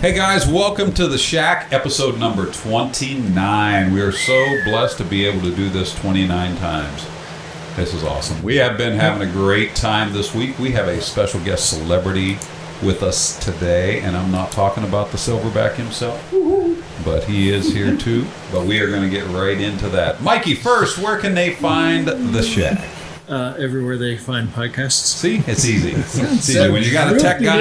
Hey guys, welcome to the Shack, episode number 29. We are so blessed to be able to do this 29 times. This is awesome. We have been having a great time this week. We have a special guest celebrity with us today, and I'm not talking about the silverback himself, but he is here too. But we are going to get right into that. Mikey, first, where can they find the Shack? Everywhere they find podcasts. See, it's easy. It's easy when you got a tech guy.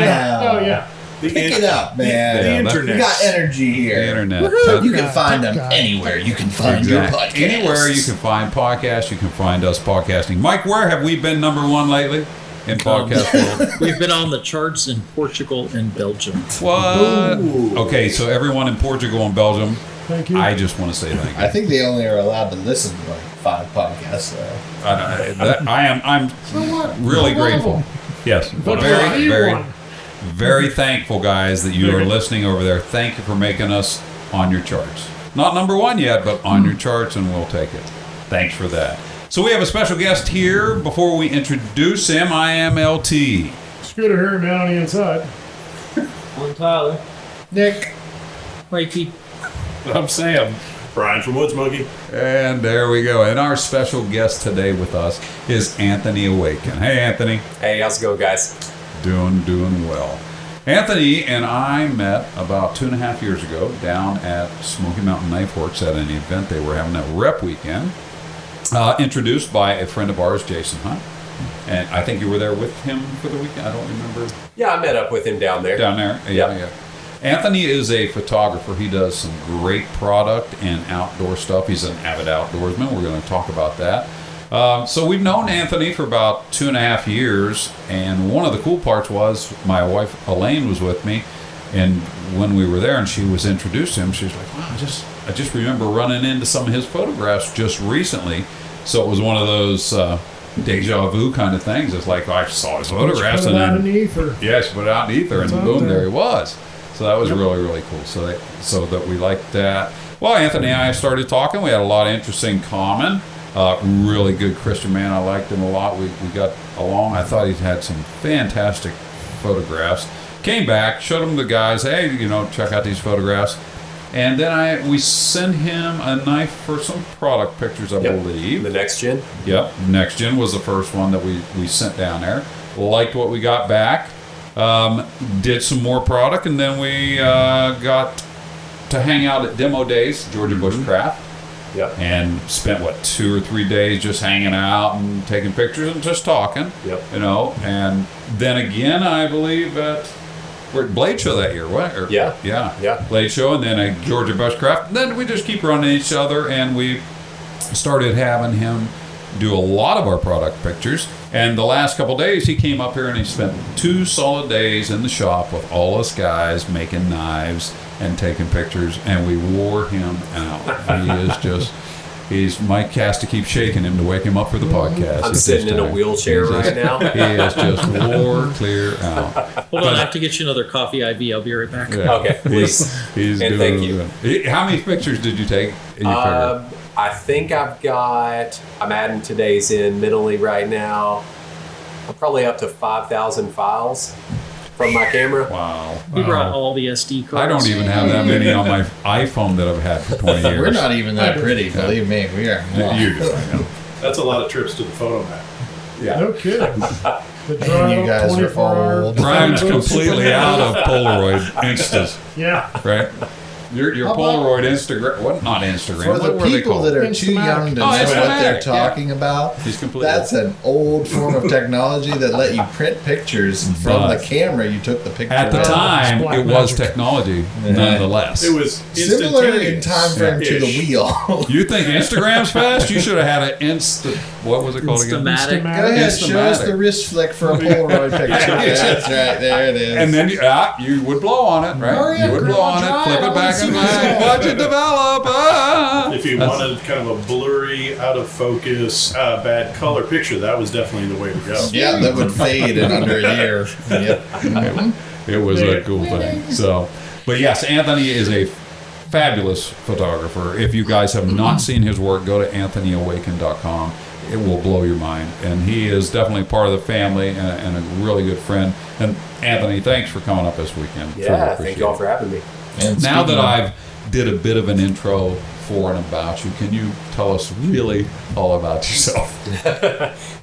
Oh yeah. Pick it up, man. The internet. We got energy here. The internet. You can find them anywhere. You can find your podcast. Anywhere you can find podcasts, you can find us podcasting. Mike, where have we been number one lately in podcast world? We've been on the charts in Portugal and Belgium. What? Ooh. Okay, so everyone in Portugal and Belgium, thank you. I just want to say thank you. I think they only are allowed to listen to like 5 podcasts. I'm really grateful. Yes, But very thankful, guys, that you are listening over there. Thank you for making us on your charts. Not number one yet, but on your charts, and we'll take it. Thanks for that. So we have a special guest here. Before we introduce him, I am LT. Scooter here, man, on the inside. I'm Tyler. Nick. Mikey. I'm Sam. Brian from Woods Monkey. And there we go. And our special guest today with us is Anthony Awaken. Hey, Anthony. Hey, how's it going, guys? Doing well. Anthony and I met about 2.5 years ago down at Smoky Mountain Knife Works at an event they were having at Rep Weekend, introduced by a friend of ours, Jason Hunt. And I think you were there with him for the weekend. I don't remember. Yeah, I met up with him down there. Down there? Yeah. Anthony is a photographer. He does some great product and outdoor stuff. He's an avid outdoorsman. We're going to talk about that. So we've known Anthony for about 2.5 years, and one of the cool parts was my wife Elaine was with me, and when we were there and she was introduced to him, she was like, wow, I just remember running into some of his photographs just recently. So it was one of those deja vu kind of things. It's like I saw his photographs and then she put it out in the ether, and boom, there he was. So that was really cool. So that we liked that. Well, Anthony and I started talking. We had a lot of interests in common. Really good Christian man. I liked him a lot. We got along. I thought he had some fantastic photographs. Came back, showed him the guys. Hey, check out these photographs. And then we sent him a knife for some product pictures, I believe. The Next Gen. Yep, Next Gen was the first one that we sent down there. Liked what we got back. Did some more product, and then we got to hang out at Demo Days, Georgia Bushcraft. Yep. And spent 2 or 3 days just hanging out and taking pictures and just talking. Yep. And then again, I believe we're at Blade Show that year, what? Yeah. Blade Show, and then a Georgia Bushcraft. Then we just keep running each other, and we started having him do a lot of our product pictures. And the last couple of days, he came up here and he spent 2 solid days in the shop with all us guys making knives and taking pictures, and we wore him out. Mike has to keep shaking him to wake him up for the podcast. I'm sitting in a wheelchair right now. He is just wore clear out. Hold on, I have to get you another coffee IV. I'll be right back. Yeah, Okay, please. He's and doing thank you. How many pictures did you take in your figure? I think I'm adding today's in mentally right now. I'm probably up to 5,000 files from my camera. Wow. We brought all the SD cards. I don't even have that many on my iPhone that I've had for 20 years. We're not even that pretty, believe me. We are. You do, I know. That's a lot of trips to the photo map. Yeah. No kidding. And you guys are old. Brian's completely out of Polaroid Instas, Yeah. right? Your Polaroid Instagram, what? Not Instagram. For the what were they people called? that are too young to know what they're talking about, He's completely that's an old form of technology that let you print pictures from the camera you took the picture At the of. time, Black it was magic. technology, nonetheless. It was Similar in time frame to the Ish. wheel. You think Instagram's fast? You should have had an what was it called again? Instamatic. Go ahead, show us Instamatic. the wrist flick for a Polaroid picture. That's right, there it is. And then you would blow on it, right? Hurry up, You would blow on it, flip it back and back, watch it develop. If you wanted kind of a blurry, out of focus, bad color picture, that was definitely the way to go. Yeah, that would fade in under a year. Yep. It was a cool thing. So, but yes, Anthony is a fabulous photographer. If you guys have not seen his work, go to anthonyawaken.com. it will blow your mind. And he is definitely part of the family and a really good friend. And Anthony, thanks for coming up this weekend. Truly Yeah, appreciate thank you all it. for having me. And Now speaking that of- I've did a bit of an intro for and about you, can you tell us really all about yourself?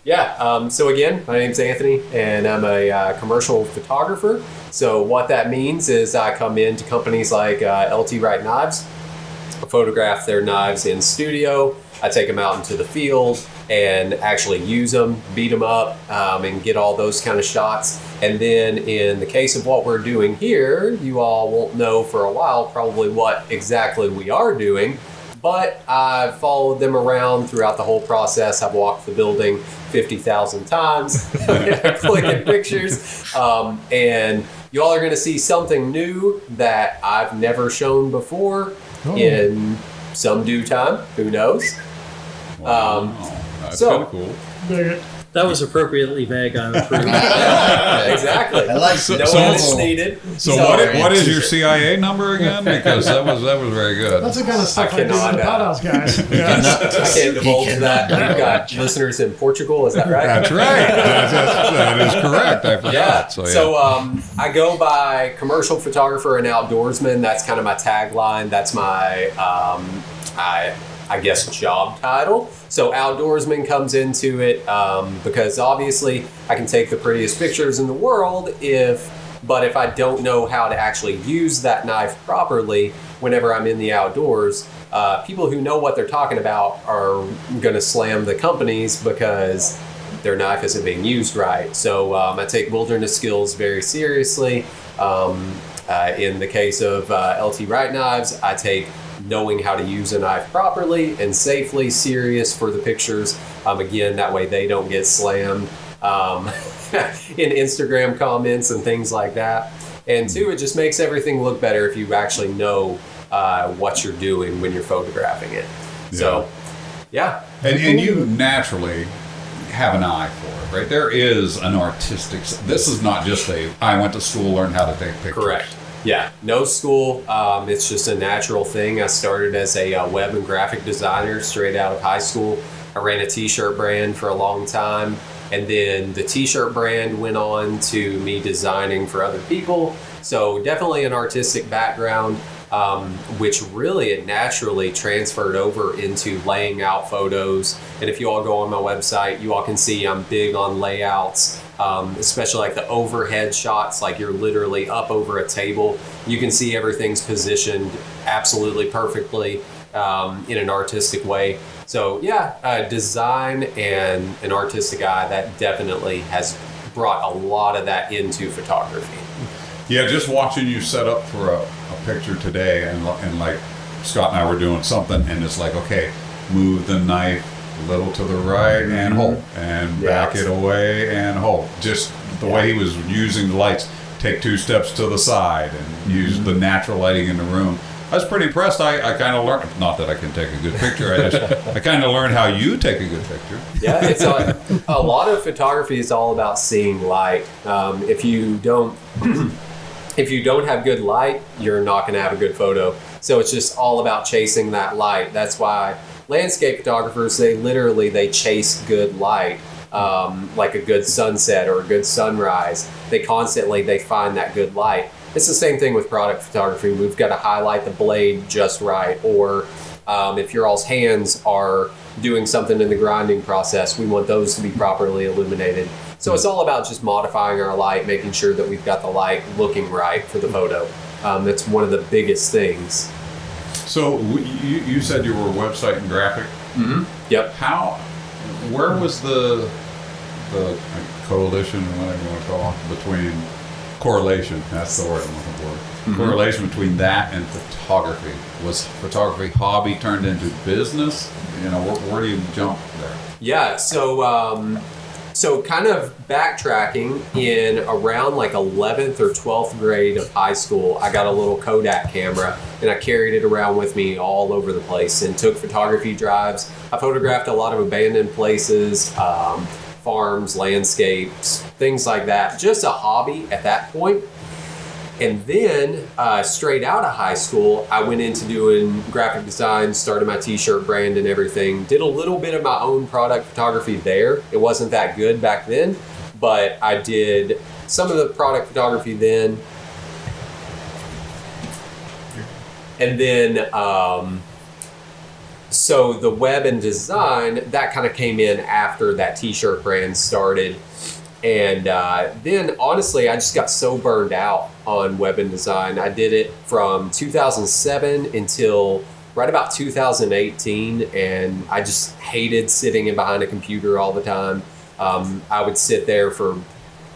Yeah, so again, my name's Anthony, and I'm a commercial photographer. So what that means is I come into companies like Wright knives, photograph their knives in studio. I take them out into the field and actually use them, beat them up, and get all those kind of shots. And then in the case of what we're doing here, you all won't know for a while probably what exactly we are doing, but I've followed them around throughout the whole process. I've walked the building 50,000 times, clicking pictures, and you all are going to see something new that I've never shown before in some due time. Who knows? That's so- kind of cool. Dig it. That was appropriately vague, I approve. Exactly. I like So- No so- edits needed. So what is your CIA number again? Because that was very good. That's the kind of stuff I, do in the cannot, pothouse, guys. Yeah. I can't divulge that. We've got listeners in Portugal. Is that right? That's right. That is correct. I forgot. Yeah. So, So I go by commercial photographer and outdoorsman. That's kind of my tagline. That's my I guess job title. So outdoorsman comes into it because obviously I can take the prettiest pictures in the world but if I don't know how to actually use that knife properly whenever I'm in the outdoors, people who know what they're talking about are going to slam the companies because their knife isn't being used right. So I take wilderness skills very seriously. In the case of Wright knives, I take knowing how to use a knife properly and safely serious for the pictures. Again, that way they don't get slammed in Instagram comments and things like that. And two, it just makes everything look better if you actually know what you're doing when you're photographing it. So, yeah. and you naturally have an eye for it, right? There is an artistic. This is not just I went to school, learned how to take pictures. Correct. Yeah, no school. It's just a natural thing. I started as a web and graphic designer straight out of high school. I ran a t-shirt brand for a long time, and then the t-shirt brand went on to me designing for other people. So definitely an artistic background, which really it naturally transferred over into laying out photos. And if you all go on my website, you all can see I'm big on layouts. Especially like the overhead shots, like you're literally up over a table. You can see everything's positioned absolutely perfectly in an artistic way. So yeah, design and an artistic eye, that definitely has brought a lot of that into photography. Yeah, just watching you set up for a picture today, and like Scott and I were doing something, and it's like, okay, move the knife a little to the right and hold, and back it away and hold. Just the way he was using the lights, take 2 steps to the side and use the natural lighting in the room. I was pretty impressed. I kind of learned, not that I can take a good picture, I kind of learned how you take a good picture. Yeah, it's a lot of photography is all about seeing light. If you don't have good light, you're not going to have a good photo. So it's just all about chasing that light. That's why landscape photographers, they chase good light, like a good sunset or a good sunrise. They find that good light. It's the same thing with product photography. We've got to highlight the blade just right, or if your all's hands are doing something in the grinding process, we want those to be properly illuminated. So it's all about just modifying our light, making sure that we've got the light looking right for the photo. That's one of the biggest things. So you said you were website and graphic. Mm-hmm. Yep. Where was the coalition, whatever you want to call it, between correlation? That's the word I'm looking for. Mm-hmm. Correlation between that and photography. Was photography hobby turned into business? Where do you jump there? Yeah. So kind of backtracking, in around like 11th or 12th grade of high school, I got a little Kodak camera and I carried it around with me all over the place and took photography drives. I photographed a lot of abandoned places, farms, landscapes, things like that. Just a hobby at that point. And then straight out of high school, I went into doing graphic design, started my t-shirt brand and everything. Did a little bit of my own product photography there. It wasn't that good back then, but I did some of the product photography then. And then, so the web and design, that kind of came in after that t-shirt brand started. And then, honestly, I just got so burned out on web and design. I did it from 2007 until right about 2018, and I just hated sitting in behind a computer all the time. I would sit there for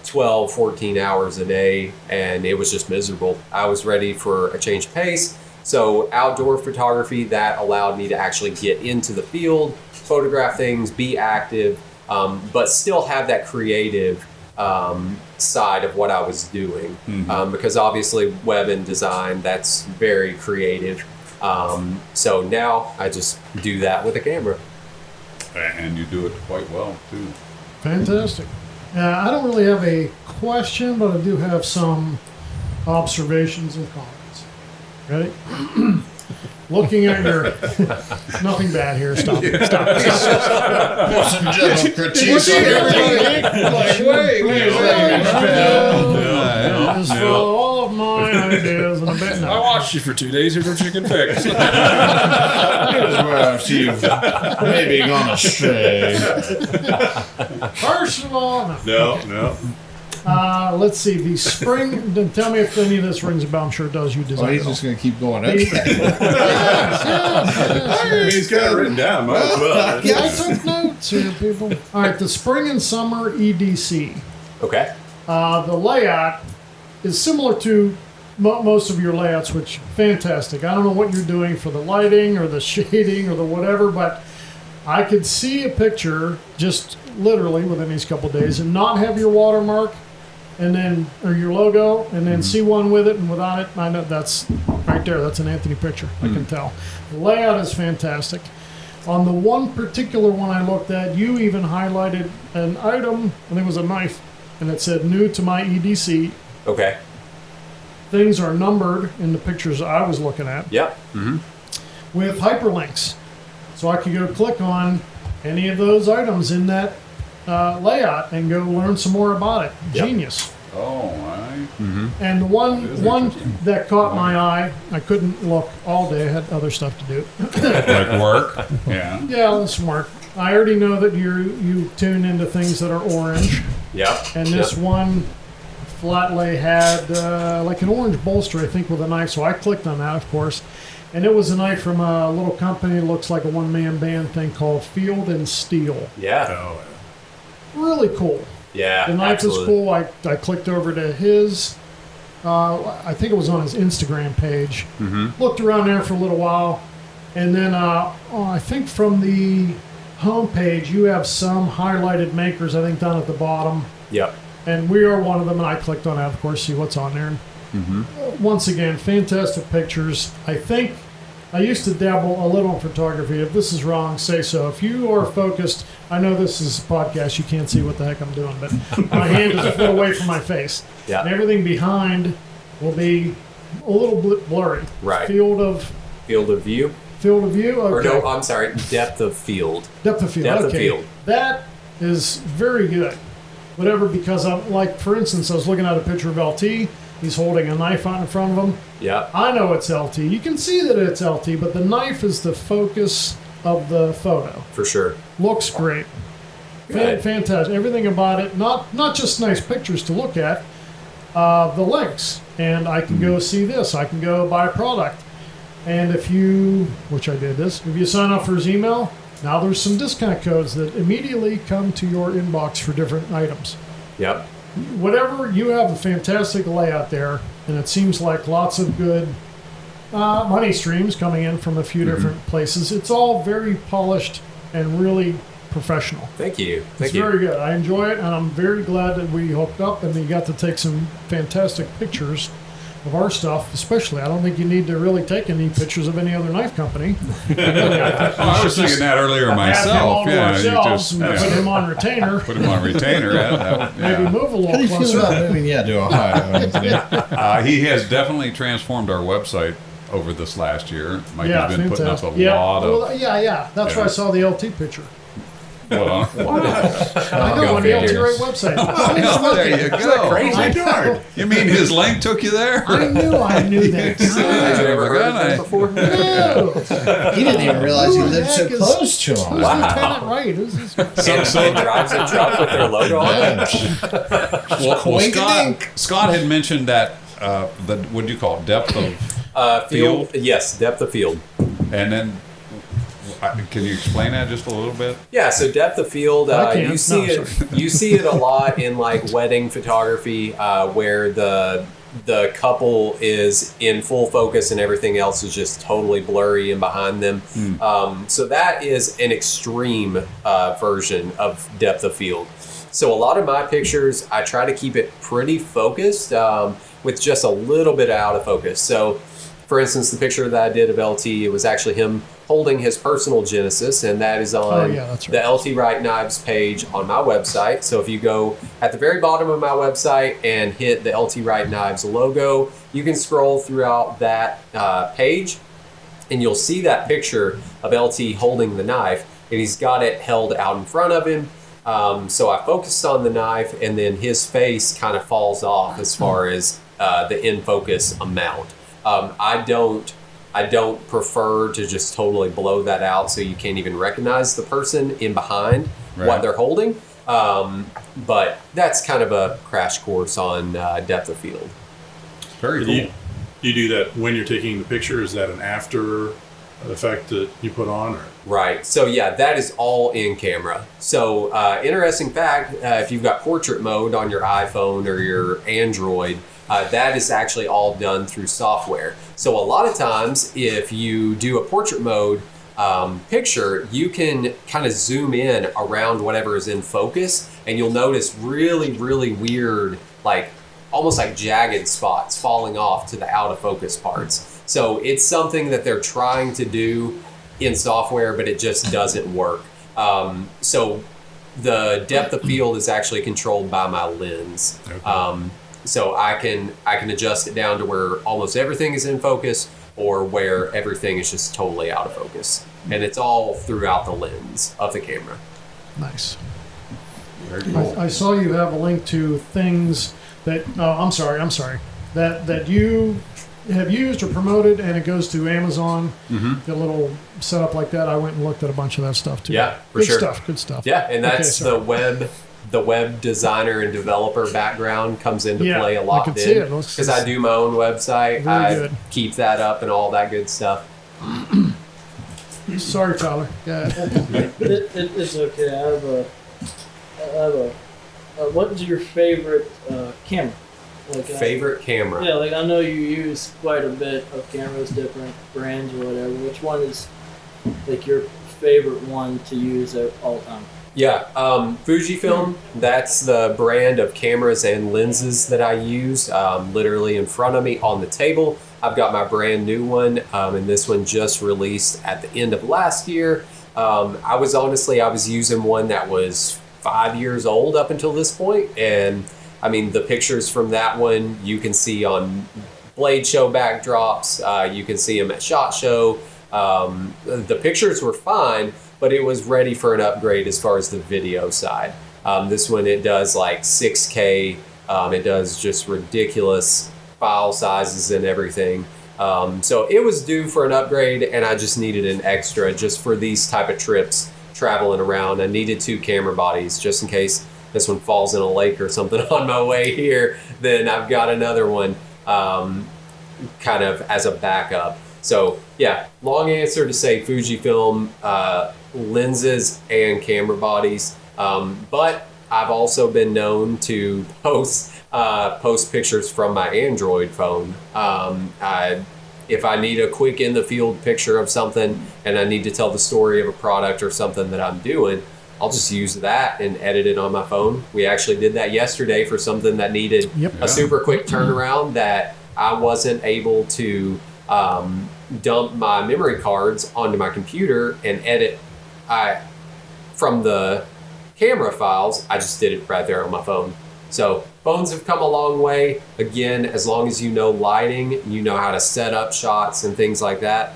12, 14 hours a day, and it was just miserable. I was ready for a change of pace. So outdoor photography, that allowed me to actually get into the field, photograph things, be active, but still have that creative side of what I was doing. Because obviously web and design, that's very creative. So now I just do that with a camera. And you do it quite well, too. Fantastic. I don't really have a question, but I do have some observations and comments. Ready? Looking at your... Nothing bad here. Stop. Some gentle critiques on As for all of my ideas and a bit... I watched you for 2 days. Here's your chicken fix. Here's where you've maybe gone astray. First of all... No. Let's see. The spring... Then tell me if any of this rings a bell. I'm sure it does. You Oh, design he's it all. just going to keep going up. He's got it written down. Might as well. I took notes here, people. All right, the spring and summer EDC. Okay. The layout is similar to most of your layouts, which fantastic. I don't know what you're doing for the lighting or the shading or the whatever, but I could see a picture just literally within these couple days and not have your watermark and then or your logo and then see one with it and without it. I know that's right there. That's an Anthony picture. I can tell. The layout is fantastic. On the one particular one I looked at, you even highlighted an item, I think it was a knife, and it said new to my EDC. Okay. Things are numbered in the pictures I was looking at Yep. with hyperlinks. So I could go click on any of those items in that layout and go learn some more about it. Yep. Genius. Oh, all right. And the That one is interesting. that caught my eye, I couldn't look all day. I had other stuff to do. Like work? Yeah. Yeah, that's work. I already know that you tune into things that are orange. Yep. And this Yep. one flat lay had like an orange bolster, I think, with a knife. So I clicked on that, of course. And it was a knife from a little company that looks like a one-man band thing called Field and Steel. Yeah. Really cool. Yeah. The knife absolutely. is cool. I clicked over to his, I think it was on his Instagram page. Looked around there for a little while. And then I think from the homepage, you have some highlighted makers, I think, down at the bottom. Yep. And we are one of them, and I clicked on that, of course, see what's on there. Once again, fantastic pictures. I think I used to dabble a little in photography. If this is wrong, say so. If you are focused, I know this is a podcast, you can't see what the heck I'm doing, but my hand is a foot away from my face. Yeah. And everything behind will be a little blurry. Right. Field of View. view? Or Okay. no, I'm sorry, depth of field. Depth of field. Depth of Okay. field. That is very good. Whatever, because I'm like, for instance, I was looking at a picture of LT. He's holding a knife out in front of him. Yep. I know it's LT. You can see that it's LT, but the knife is the focus of the photo. For sure. Looks great. Good. Fantastic. Everything about it, not just nice pictures to look at, the links. And I can go see this. I can go buy a product. And if you, which I did this, if you sign up for his email, now there's some discount codes that immediately come to your inbox for different items. Yep. Whatever, you have a fantastic layout there, and it seems like lots of good money streams coming in from a few different places. It's all very polished and really professional. Thank you. It's Thank you. very good. I enjoy it, and I'm very glad that we hooked up and we got to take some fantastic pictures of our stuff, especially. I don't think you need to really take any pictures of any other knife company. I was thinking that earlier myself. Yeah, you just put him on retainer. put him on retainer. Yeah. Maybe move a How little do you feel closer. about moving, to Ohio, Anthony? He has definitely transformed our website over this last year. Mike Yeah, has been putting up fantastic. a lot of. Well, yeah. That's where I saw the LT picture. Well, I know on the LT Wright website. oh, there you go. I know. You mean his link took you there? I knew that. Have you ever heard of that before? No. He didn't even realize he Who the lived so heck is- close to him. Lieutenant Wright. And drives a truck with their logo on it. Well, Coink-a-dink. Scott had mentioned that what do you call it? Depth of Field. Yes, depth of field. and then can you explain that just a little bit? Yeah, so depth of field, I can. you see No, it. You see it a lot in like wedding photography, where the couple is in full focus and everything else is just totally blurry and behind them. So that is an extreme version of depth of field. So a lot of my pictures, I try to keep it pretty focused with just a little bit out of focus. So, for instance, the picture that I did of LT, it was actually him holding his personal Genesis, and that is on that's right. the LT Wright Knives page on my website. So if you go at the very bottom of my website and hit the LT Wright Knives logo, you can scroll throughout that page, and you'll see that picture of LT holding the knife, and he's got it held out in front of him. So I focused on the knife, and then his face kind of falls off as far as the in focus amount. I don't prefer to just totally blow that out so you can't even recognize the person in behind what they're holding. But that's kind of a crash course on depth of field. Very Do cool. you do that when you're taking the picture? Is that an after effect that you put on? Or? Right. So yeah, that is all in camera. So interesting fact, if you've got portrait mode on your iPhone or your Android, that is actually all done through software. So a lot of times if you do a portrait mode picture, you can kind of zoom in around whatever is in focus, and you'll notice really, really weird, like almost like jagged spots falling off to the out of focus parts. So it's something that they're trying to do in software, but it just doesn't work. So the depth of field is actually controlled by my lens. Okay. So I can adjust it down to where almost everything is in focus, or where everything is just totally out of focus. And it's all throughout the lens of the camera. Nice. Very cool. I saw you have a link to things that. Oh, I'm sorry. That you have used or promoted, and it goes to Amazon. Get a little setup like that. I went and looked at a bunch of that stuff too. Yeah, for good sure. stuff. Good stuff. Yeah, and Okay, that's sorry. the web designer and developer background comes into Yeah, play a I lot can then, see it. Looks- because I do my own website. Very I good. keep that up and all that good stuff. Sorry, Tyler. Yeah. It's okay. I have a what's your favorite camera? Like, Favorite camera? Yeah, like I know you use quite a bit of cameras, different brands or whatever. Which one is like your favorite one to use at all time? Yeah, Fujifilm, that's the brand of cameras and lenses that I use. Literally in front of me on the table, I've got my brand new one, and this one just released at the end of last year. I was using one that was 5 years old up until this point, and I mean, the pictures from that one you can see on Blade Show backdrops, you can see them at SHOT Show. The pictures were fine, but it was ready for an upgrade as far as the video side. This one, it does like 6K. It does just ridiculous file sizes and everything. So it was due for an upgrade, and I just needed an extra just for these type of trips traveling around. I needed 2 camera bodies just in case this one falls in a lake or something on my way here. Then I've got another one kind of as a backup. So yeah, long answer to say Fujifilm lenses and camera bodies, but I've also been known to post pictures from my Android phone. If I need a quick in the field picture of something and I need to tell the story of a product or something that I'm doing, I'll just use that and edit it on my phone. We actually did that yesterday for something that needed Yep. a super quick turnaround that I wasn't able to dump my memory cards onto my computer and edit from the camera files. I just did it right there on my phone. So phones have come a long way. Again, as long as you know lighting, you know how to set up shots and things like that,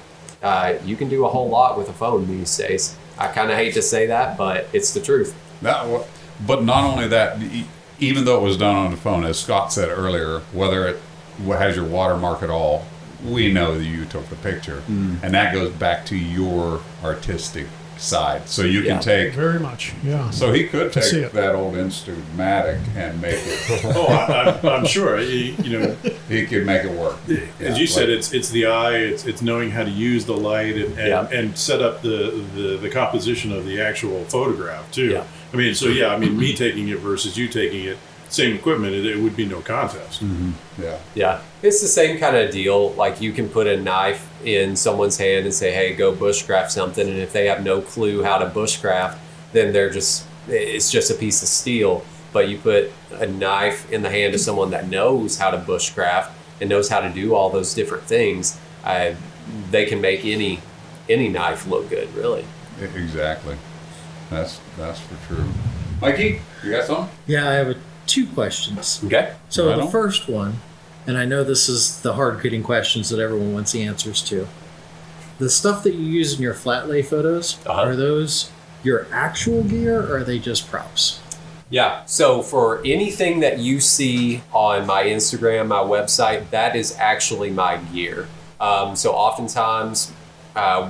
you can do a whole lot with a phone these days. I kind of hate to say that, but it's the truth. But not only that, even though it was done on the phone, as Scott said earlier, whether it has your watermark at all, we know that you took the picture. And that goes back to your artistic side. So you can take... Very much, yeah. So he could see take it. that old Instamatic and make it... I'm sure. You know, he could make it work. as you said, it's the eye. It's knowing how to use the light and set up the composition of the actual photograph too. Yeah. I mean, so me taking it versus you taking it, same equipment, it would be no contest. Yeah, it's the same kind of deal. Like you can put a knife in someone's hand and say, "Hey, go bushcraft something," and if they have no clue how to bushcraft, then it's just a piece of steel. But you put a knife in the hand of someone that knows how to bushcraft and knows how to do all those different things, they can make any knife look good, really. Exactly. That's for true. Mikey, you got something? Yeah, I have two questions. Okay. So Right the on. first one, and I know this is the hard-hitting questions that everyone wants the answers to. The stuff that you use in your flat lay photos, are those your actual gear or are they just props? Yeah, so for anything that you see on my Instagram, my website, that is actually my gear. So oftentimes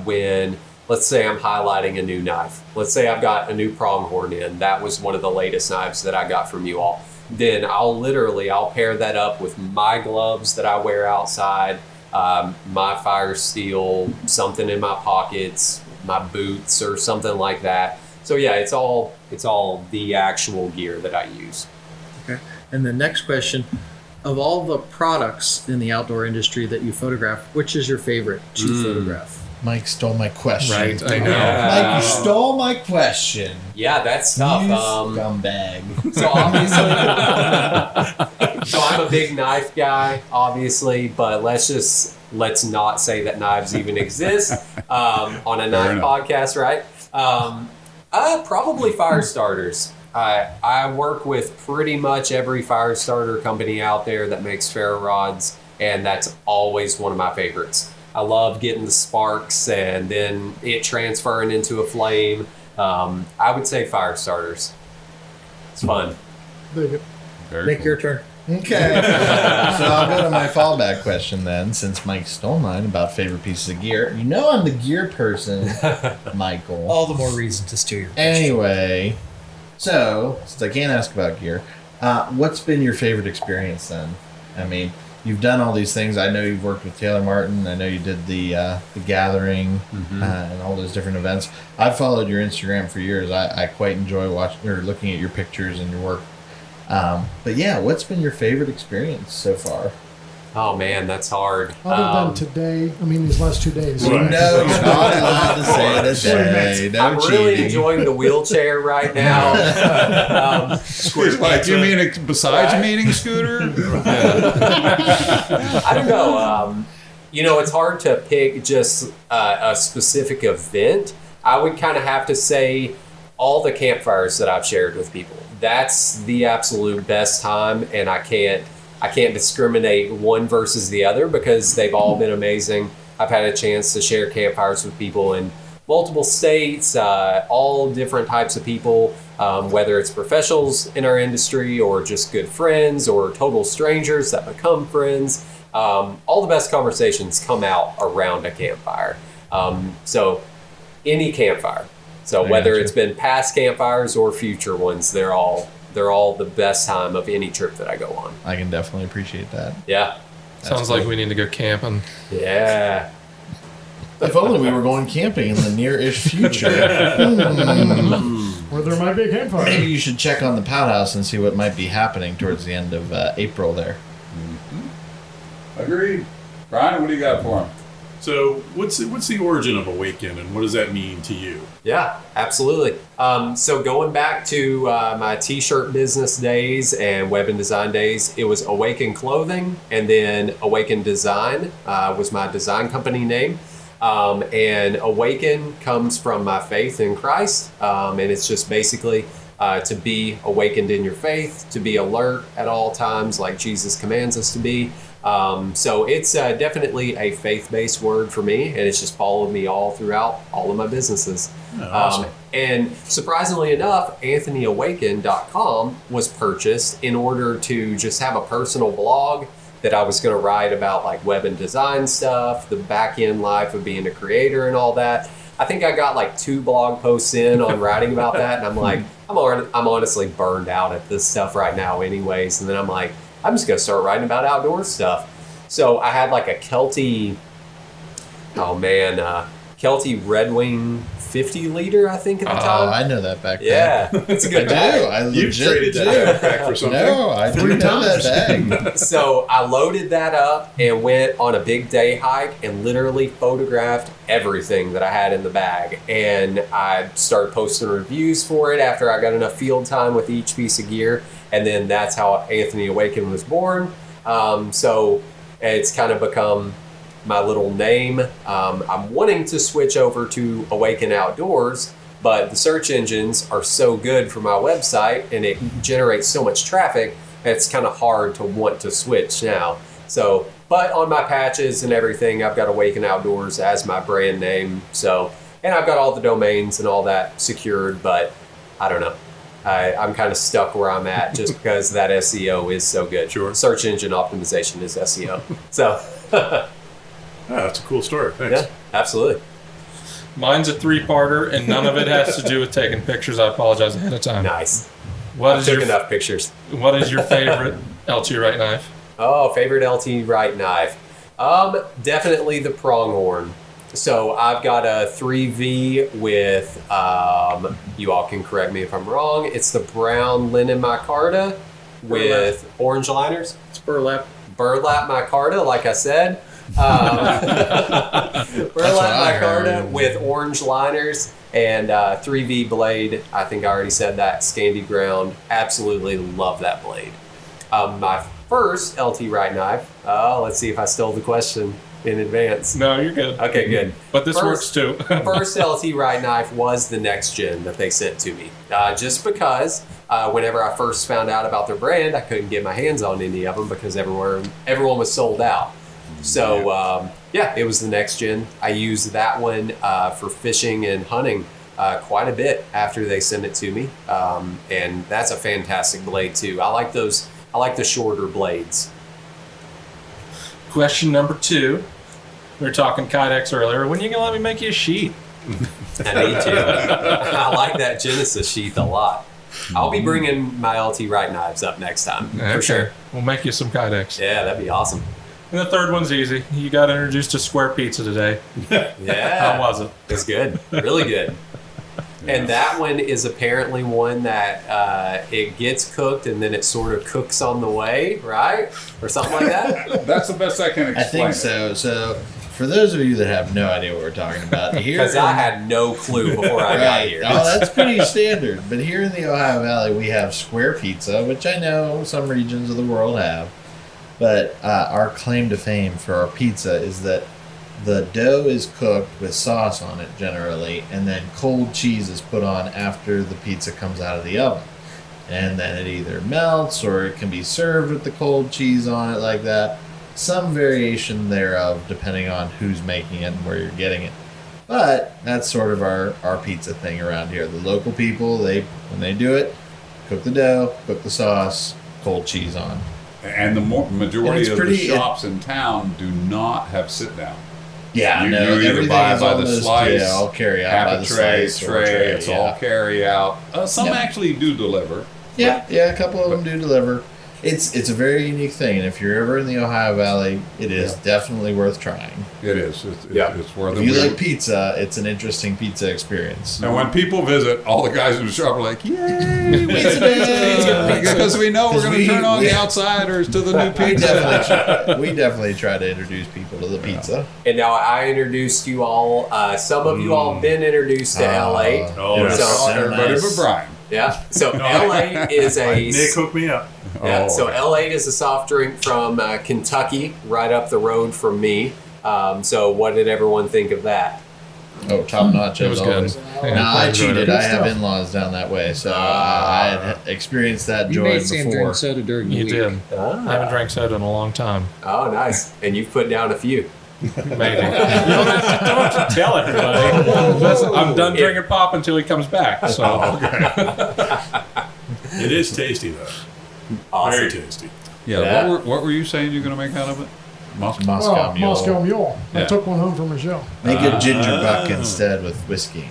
when, let's say I'm highlighting a new knife, let's say I've got a new pronghorn in, that was one of the latest knives that I got from you all, then I'll pair that up with my gloves that I wear outside, my fire steel, something in my pockets, my boots or something like that. So yeah, it's all the actual gear that I use. Okay. And the next question, of all the products in the outdoor industry that you photograph, which is your favorite to photograph? Mike stole my question. Right, I know. Mike, you stole my question. Yeah, that's tough. You scumbag. So obviously, so I'm a big knife guy, obviously, but let's not say that knives even exist on a knife podcast, right? Probably fire starters. I work with pretty much every fire starter company out there that makes ferro rods, and that's always one of my favorites. I love getting the sparks and then it transferring into a flame. I would say fire starters. It's fun. Dig it. Very Nick, cool. your turn. Okay. So I'll go to my fallback question then, since Mike stole mine about favorite pieces of gear. You know I'm the gear person, Michael. All the more reason to steal your question. Anyway, so since I can't ask about gear, what's been your favorite experience then? I mean, you've done all these things. I know you've worked with Taylor Martin. I know you did the gathering and all those different events. I've followed your Instagram for years. I quite enjoy watching or looking at your pictures and your work. But yeah, what's been your favorite experience so far? Oh man, that's hard. Other than today, I mean, these last 2 days. Right. No, you're not allowed to say today. No I'm really cheating. enjoying the wheelchair right now. Like, you mean besides meeting Scooter? I don't know. It's hard to pick just a specific event. I would kind of have to say all the campfires that I've shared with people. That's the absolute best time, and I can't discriminate one versus the other because they've all been amazing. I've had a chance to share campfires with people in multiple states, all different types of people, whether it's professionals in our industry or just good friends or total strangers that become friends. All the best conversations come out around a campfire. So any campfire. So whether it's been past campfires or future ones, they're all the best time of any trip that I go on. I can definitely appreciate that. Yeah. Sounds like we need to go camping. Yeah. If only we were going camping in the near-ish future. Where there might be a campfire. Maybe you should check on the Pout House and see what might be happening towards the end of April there. Agreed. Brian, what do you got for him? So what's the origin of Awaken, and what does that mean to you? Yeah, absolutely. So going back to my t-shirt business days and web and design days, it was Awaken Clothing, and then Awaken Design was my design company name. And Awaken comes from my faith in Christ, and it's just basically to be awakened in your faith, to be alert at all times like Jesus commands us to be. So it's definitely a faith-based word for me, and it's just followed me all throughout all of my businesses. Oh, awesome. And surprisingly enough, AnthonyAwaken.com was purchased in order to just have a personal blog that I was going to write about like web and design stuff, the back-end life of being a creator and all that. I think I got like 2 blog posts in on writing about that, and I'm like, I'm honestly burned out at this stuff right now anyways. And then I'm like, I'm just going to start writing about outdoor stuff. So I had like a Kelty Red Wing 50 liter, I think, at the time. Oh, I know that back then. Yeah, it's a good I do. bag. I You legit traded do. that backpack for something? No, I do 3 know that times. bag. So I loaded that up and went on a big day hike and literally photographed everything that I had in the bag. And I started posting reviews for it after I got enough field time with each piece of gear. And then that's how Anthony Awaken was born. So it's kind of become my little name. I'm wanting to switch over to Awaken Outdoors, but the search engines are so good for my website and it generates so much traffic that it's kind of hard to want to switch now. So, but on my patches and everything, I've got Awaken Outdoors as my brand name. So, and I've got all the domains and all that secured, but I don't know. I'm kind of stuck where I'm at just because that SEO is so good. Sure. Search engine optimization is SEO. So, That's a cool story. Thanks. yeah, absolutely. Mine's a 3-parter, and none of it has to do with taking pictures. I apologize ahead of time. Nice. What I is took your enough pictures. What is your favorite LT Wright knife? Oh, favorite LT Wright knife. Definitely the pronghorn. So I've got a 3V with, you all can correct me if I'm wrong, it's the brown linen micarta with orange liners. It's burlap. Burlap micarta, like I said. Burlap I micarta heard. with orange liners and 3V blade. I think I already said that. Scandi ground. Absolutely love that blade. My first LT Wright knife. Let's see if I stole the question in advance. No, you're good. Okay, good. But this First- works too. First LT Wright knife was the next gen that they sent to me. Just because whenever I first found out about their brand, I couldn't get my hands on any of them because everyone was sold out. So yeah, it was the next gen. I used that one for fishing and hunting quite a bit after they sent it to me, and that's a fantastic blade too. I like those. I like the shorter blades. Question number 2. We were talking Kydex earlier. When are you gonna let me make you a sheet? I need to. I like that Genesis sheath a lot. I'll be bringing my LT Wright knives up next time for Okay. sure. We'll make you some Kydex. Yeah, that'd be awesome. And the third one's easy. You got introduced to square pizza today. Yeah, How was it? it's good, really good. And that one is apparently one that it gets cooked and then it sort of cooks on the way, right? Or something like that. That's the best I can I explain. think so. So, for those of you that have no idea what we're talking about, here Because I had no clue before I got right. here. Oh, that's pretty standard. But here in the Ohio Valley, we have square pizza, which I know some regions of the world have. But our claim to fame for our pizza is that the dough is cooked with sauce on it generally, and then cold cheese is put on after the pizza comes out of the oven. And then it either melts or it can be served with the cold cheese on it like that. Some variation thereof depending on who's making it and where you're getting it. But that's sort of our pizza thing around here. The local people, when they do it, cook the dough, cook the sauce, cold cheese on. And the majority it's of pretty- the shops in town do not have sit down. Yeah, You- no, you either everything buy is by the almost, slice, yeah, all carry out half by a the tray, slice or tray. It's yeah. all carry out. Some Yep. actually do deliver. Yeah, a couple of them do deliver. It's a very unique thing, and if you're ever in the Ohio Valley, it is definitely worth trying. It is. It's worth If it. you like pizza, it's an interesting pizza experience. And when people visit, all the guys in the shop are like, "Yay, Pizza day!" because we know we're going to we- turn on we- the outsiders to the new We pizza." we definitely try to introduce people to the pizza. And now I introduced you all. Some of you all have been introduced to LA. Oh, Yes. So- So Everybody nice. but Brian. Yeah. So LA is a Nick hooked me up. Yeah, Oh, so okay. L8 is a soft drink from Kentucky, right up the road from me. So what did everyone think of that? Oh, top notch It as was good. always. Yeah, Now I enjoyed cheated. it. I have stuff. in-laws down that way, so I had experienced that You joy made Sam before. drink soda during the You week. did. I haven't drank soda in a long time. Oh, nice. And you've put down a few. Maybe. You don't have to tell everybody. I'm done drinking pop until he comes back. So It is tasty though. Awesome. Very tasty. Yeah. Yeah. What were you saying you're going to make out of it? Moscow. Moscow Mule. Moscow Mule. I Yeah. took one home for Michelle. Make a ginger buck Ah. instead with whiskey.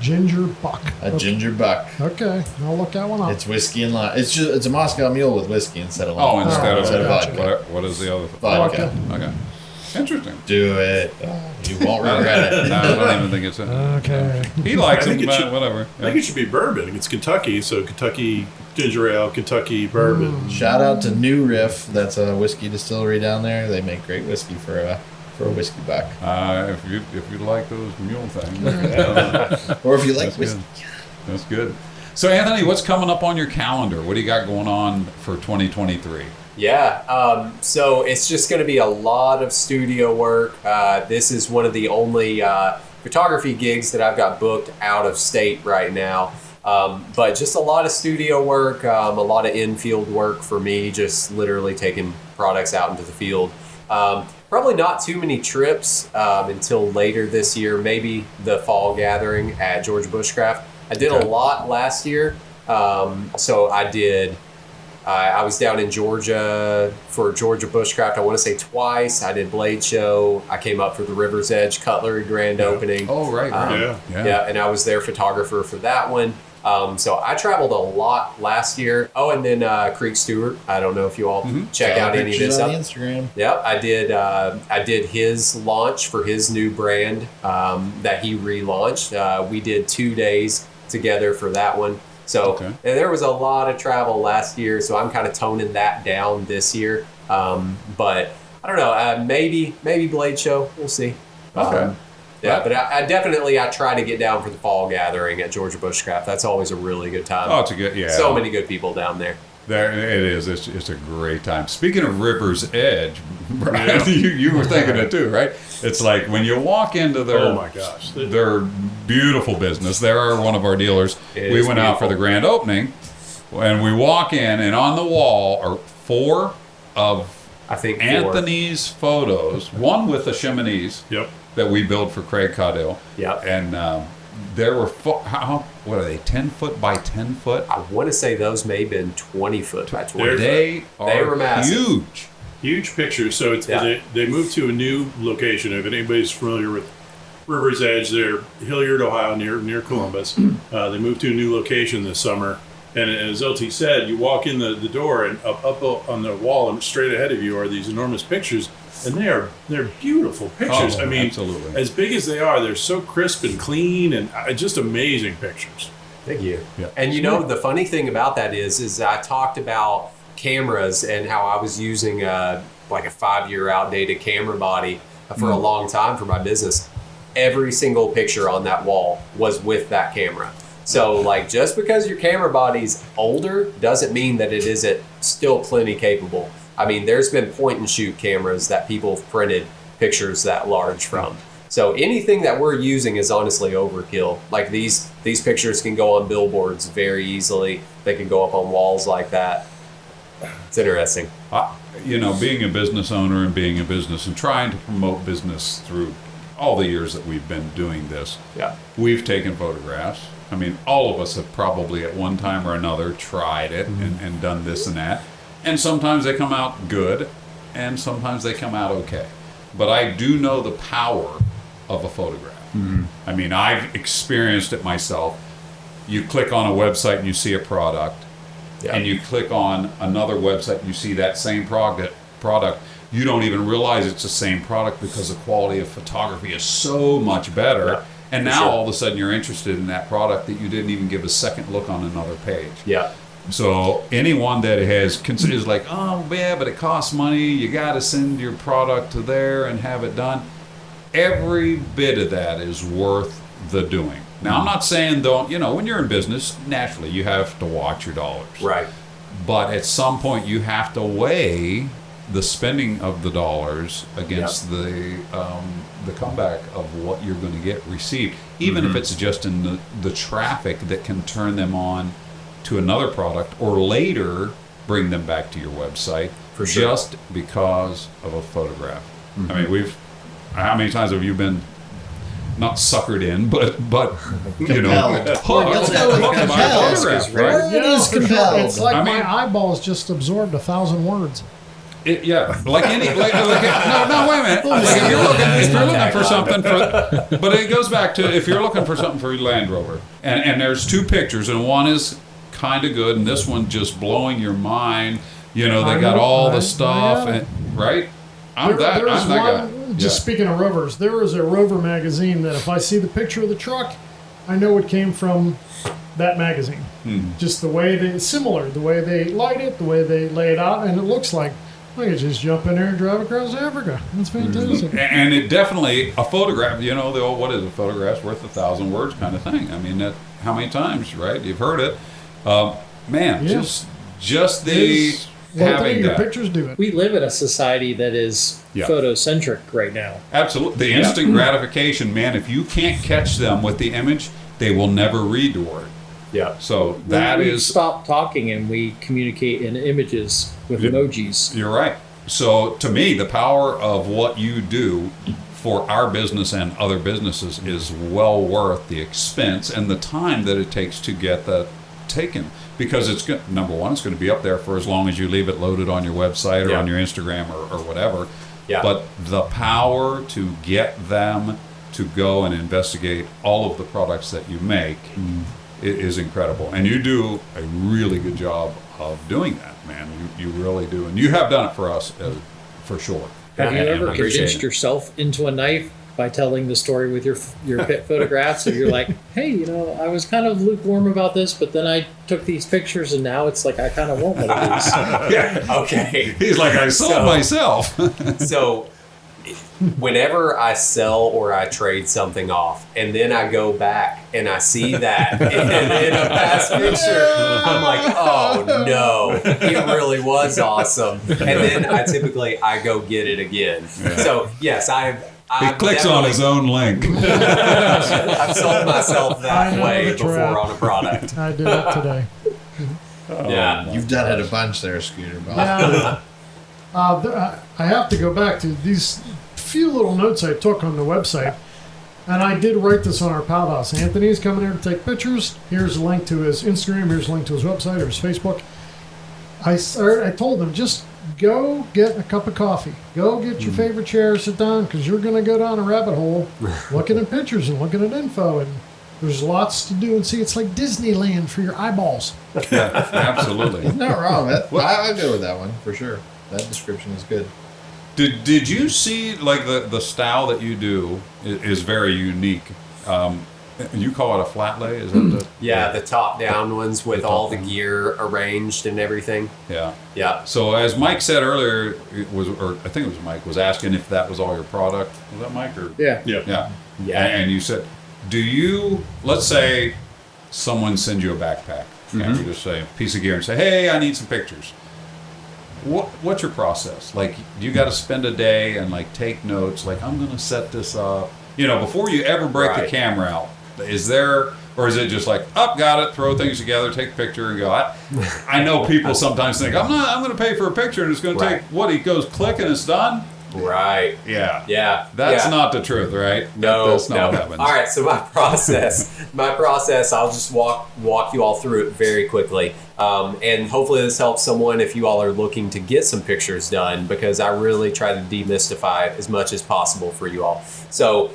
Ginger buck. A ginger buck. Okay, I'll look that one up. It's whiskey and lime. It's a Moscow Mule with whiskey instead of Oh, lime. instead Oh, of gotcha. vodka. what is the other? Vodka. Okay. Interesting. Do it. You won't regret it. No, I don't even think it's. Okay. He likes I think them, it should- whatever. I think it should be bourbon. It's Kentucky, so Kentucky ginger ale, Kentucky bourbon. Shout out to New Riff. That's a whiskey distillery down there. They make great whiskey for a whiskey buck. If you like those mule things, Or if you like that's whiskey. good. That's good. So Anthony, what's coming up on your calendar? What do you got going on for 2023? Yeah, so it's just going to be a lot of studio work. This is one of the only photography gigs that I've got booked out of state right now. But just a lot of studio work, a lot of infield work for me, just literally taking products out into the field. Probably not too many trips until later this year, maybe the fall gathering at Georgia Bushcraft. I did a lot last year. So I was down in Georgia for Georgia Bushcraft, I want to say twice. I did Blade Show. I came up for the River's Edge Cutlery grand opening. Oh, right. Yeah. And I was their photographer for that one. So I traveled a lot last year. Oh, and then Creek Stewart. I don't know if you all check out any of this on stuff. Instagram. Yep, I did his launch for his new brand that he relaunched. We did 2 days together for that one. So Okay. and there was a lot of travel last year, so I'm kind of toning that down this year. But I don't know, maybe Blade Show. We'll see. Okay. Yeah, but I definitely try to get down for the fall gathering at Georgia Bushcraft. That's always a really good time. Oh, it's a good. Yeah. So many good people down there. There it is. It's a great time. Speaking of River's Edge, Brian, you were thinking it too, right? It's like when you walk into their Oh my gosh. their beautiful business. They're one of our dealers. It We is went out for the beautiful. grand opening, and we walk in, and on the wall are 4 of I think 4. Anthony's photos. One with the Chamonix Yep. that we built for Craig Caudill. Yep. And there were what are they? 10 foot by 10 foot. I want to say those may have been 20 foot by 20. They are were massive. huge. Huge pictures. So it's Yeah. they moved to a new location. If anybody's familiar with River's Edge, they're Hilliard, Ohio, near Columbus. They moved to a new location this summer. And as LT said, you walk in the door, and up on the wall and straight ahead of you are these enormous pictures, and they're beautiful pictures. Oh, I mean, absolutely. as big as they are, they're so crisp and clean, and just amazing pictures. Thank you. Yeah. And you know, the funny thing about that is I talked about cameras and how I was using like a 5-year outdated camera body for a long time for my business. Every single picture on that wall was with that camera. So like just because your camera body's older doesn't mean that it isn't still plenty capable. I mean, there's been point and shoot cameras that people have printed pictures that large from. So anything that we're using is honestly overkill. Like these pictures can go on billboards very easily. They can go up on walls like that. It's interesting. Being a business owner and being a business and trying to promote business through all the years that we've been doing this, Yeah. we've taken photographs. I mean, all of us have probably at one time or another tried it and done this and that. And sometimes they come out good, and sometimes they come out okay. But I do know the power of a photograph. I mean, I've experienced it myself. You click on a website and you see a product, and you click on another website, you see that same product, you don't even realize it's the same product because the quality of photography is so much better. Yeah, and now sure. all of a sudden you're interested in that product that you didn't even give a second look on another page. Yeah. So anyone that is like, oh yeah, but it costs money, you got to send your product to there and have it done. Every bit of that is worth the doing. Now, I'm not saying don't, when you're in business, naturally you have to watch your dollars. Right. But at some point you have to weigh the spending of the dollars against the comeback of what you're going to get received, even if it's just in the traffic that can turn them on to another product or later bring them back to your website For sure. just because of a photograph. I mean, how many times have you been not suckered in, but Compelled. hooked Let's go with by a compelled. photograph, right? It is for sure. compelled. It's like I mean- my eyeballs just absorbed 1,000 words. Like any, no, wait a minute. Like if you're looking for something but it goes back to if you're looking for something for your Land Rover, and there's two pictures, and one is kind of good, and this one just blowing your mind. They got all the stuff, right? I'm that guy. Just speaking of rovers, there is a Rover magazine that if I see the picture of the truck, I know it came from that magazine. Just the way the way they light it, the way they lay it out, and it looks like I could just jump in there and drive across Africa. That's fantastic. And it definitely, a photograph, the old, what is a photograph's worth 1,000 words kind of thing. I mean, how many times, right? You've heard it. Just the having your that. pictures do it. We live in a society that is photocentric right now. Absolutely. The instant gratification, man, if you can't catch them with the image, they will never read the word. Yeah. So that we is... stop talking and we communicate in images with emojis. You're right. So to me, the power of what you do for our business and other businesses is well worth the expense and the time that it takes to get that taken. Because it's number one, it's going to be up there for as long as you leave it loaded on your website or on your Instagram or whatever. Yeah. But the power to get them to go and investigate all of the products that you make is incredible. And you do a really good job of doing that, man. You really do. And you have done it for us, for sure. Have you ever appreciate convinced it. yourself into a knife by telling the story with your pit photographs? And you're like, hey, I was kind of lukewarm about this, but then I took these pictures and now it's like I kind of want one of these. Yeah. Okay. He's like, I sold myself. So whenever I sell or I trade something off and then I go back and I see that in a past picture, I'm like, oh no, it really was awesome. And then I go get it again. So yes, He clicks on his own link. I've sold myself I that know way the before trap. on a product. I did it today. Yeah. You've done it a bunch there, Scooter Bob. Yeah. I have to go back to these few little notes I took on the website. And I did write this on our pal house. Anthony's coming here to take pictures. Here's a link to his Instagram. Here's a link to his website or his Facebook. I told him, just go get a cup of coffee. Go get your favorite chair, sit down, because you're going to go down a rabbit hole looking at pictures and looking at info. And there's lots to do and see. It's like Disneyland for your eyeballs. Yeah, absolutely. Not wrong. I'll go with that one for sure. That description is good. Did you see, like, the style that you do is very unique? You call it a flat lay? Is that the... Yeah, the top-down ones with all the gear arranged and everything. Yeah. Yeah. So as Mike said earlier, I think it was Mike, was asking if that was all your product. Was that Mike? Or? Yeah. Yeah. Yeah. And you said, let's say someone sends you a backpack. And you just say a piece of gear and say, hey, I need some pictures. What's your process? Like, you got to spend a day and like take notes. Like, I'm going to set this up. Before you ever break the camera out, is there, or is it just like, got it, throw things together, take a picture, and go? I know people sometimes think, I'm going to pay for a picture, and it's going to take he goes click and it's done. Right. Yeah. Yeah. That's not the truth, right? No, That's not what happens. All right, so my process, I'll just walk you all through it very quickly. And hopefully this helps someone if you all are looking to get some pictures done, because I really try to demystify it as much as possible for you all. So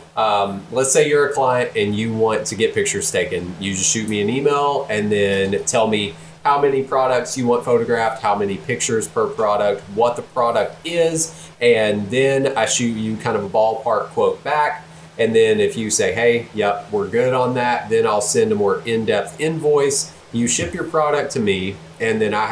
let's say you're a client and you want to get pictures taken. You just shoot me an email and then tell me, how many products you want photographed, how many pictures per product, what the product is, and then I shoot you kind of a ballpark quote back. And then if you say, hey, yep, we're good on that, then I'll send a more in-depth invoice. You ship your product to me, and then I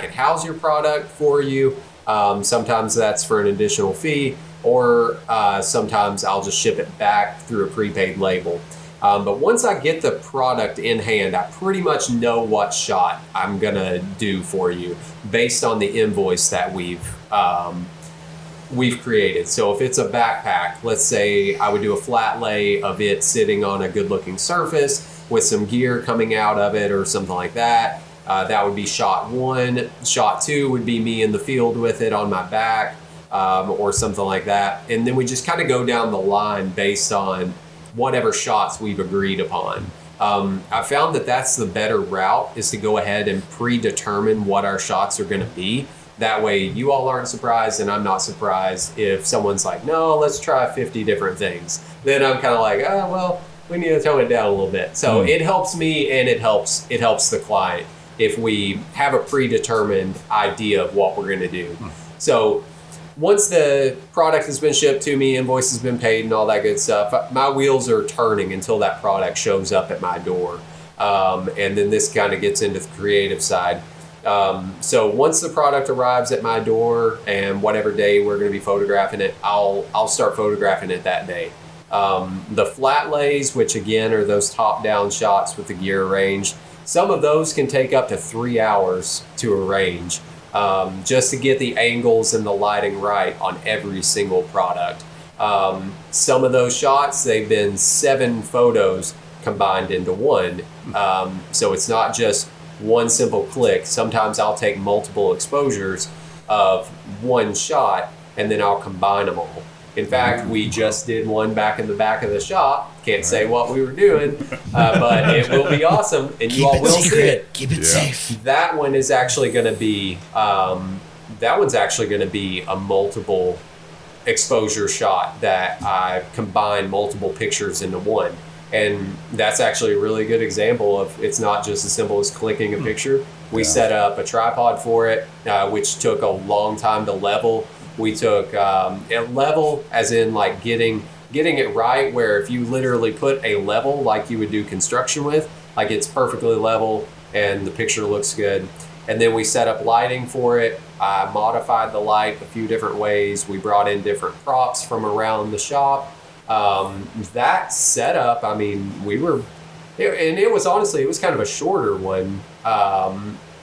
can house your product for you. Sometimes that's for an additional fee, or sometimes I'll just ship it back through a prepaid label. But once I get the product in hand, I pretty much know what shot I'm gonna do for you based on the invoice that we've created. So if it's a backpack, let's say I would do a flat lay of it sitting on a good looking surface with some gear coming out of it or something like that. That would be shot 1. Shot 2 would be me in the field with it on my back, or something like that. And then we just kind of go down the line based on whatever shots we've agreed upon. I found that that's the better route, is to go ahead and predetermine what our shots are going to be. That way you all aren't surprised and I'm not surprised if someone's like, no, let's try 50 different things. Then I'm kind of like, oh, well, we need to tone it down a little bit. So it helps me and it helps the client if we have a predetermined idea of what we're going to do. So once the product has been shipped to me, invoice has been paid and all that good stuff, my wheels are turning until that product shows up at my door. And then this kind of gets into the creative side. So once the product arrives at my door and whatever day we're going to be photographing it, I'll start photographing it that day. The flat lays, which again are those top-down shots with the gear arranged, some of those can take up to 3 hours to arrange, just to get the angles and the lighting right on every single product. Some of those shots, they've been 7 photos combined into one. So it's not just one simple click. Sometimes I'll take multiple exposures of one shot and then I'll combine them all. In fact, we just did one back in the back of the shop. Can't say what we were doing, but it will be awesome, and you all will see it. Keep it safe. That one is actually going to be a multiple exposure shot that I combine multiple pictures into one. And that's actually a really good example of, it's not just as simple as clicking a picture. We set up a tripod for it, which took a long time to level. We took a level as in like getting it right, where if you literally put a level like you would do construction with, like it's perfectly level and the picture looks good. And then we set up lighting for it. I modified the light a few different ways. We brought in different props from around the shop. That setup, I mean, it was kind of a shorter one,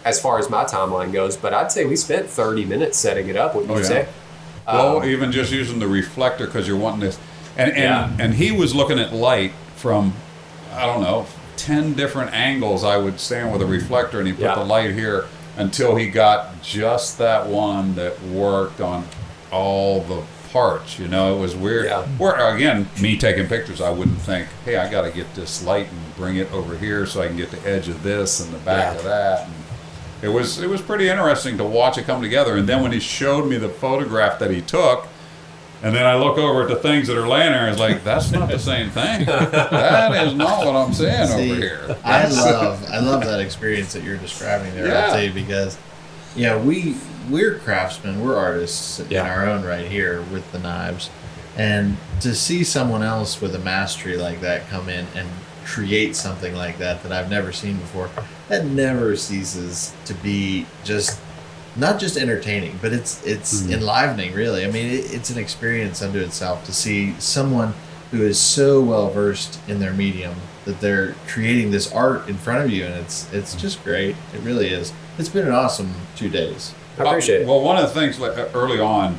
as far as my timeline goes, but I'd say we spent 30 minutes setting it up, wouldn't you say? Well, even just using the reflector, because you're wanting this, and he was looking at light from, I don't know, 10 different angles. I would stand with a reflector and he put the light here until he got just that one that worked on all the parts. You know, it was weird. Where again, me taking pictures, I wouldn't think, hey, I got to get this light and bring it over here so I can get the edge of this and the back of that. And it was pretty interesting to watch it come together. And then when he showed me the photograph that he took, and then I look over at the things that are laying there, and it's like, that's not the same thing. That is not what I'm seeing over here. I love that experience that you're describing there, I'll tell you, because we're craftsmen, we're artists in our own right here with the knives, and to see someone else with a mastery like that come in and create something like that I've never seen before, that never ceases to be just not just entertaining, but it's enlivening, really. I mean, it's an experience unto itself to see someone who is so well versed in their medium that they're creating this art in front of you, and it's just great. It really is. It's been an awesome 2 days. I appreciate it. Well, one of the things early on,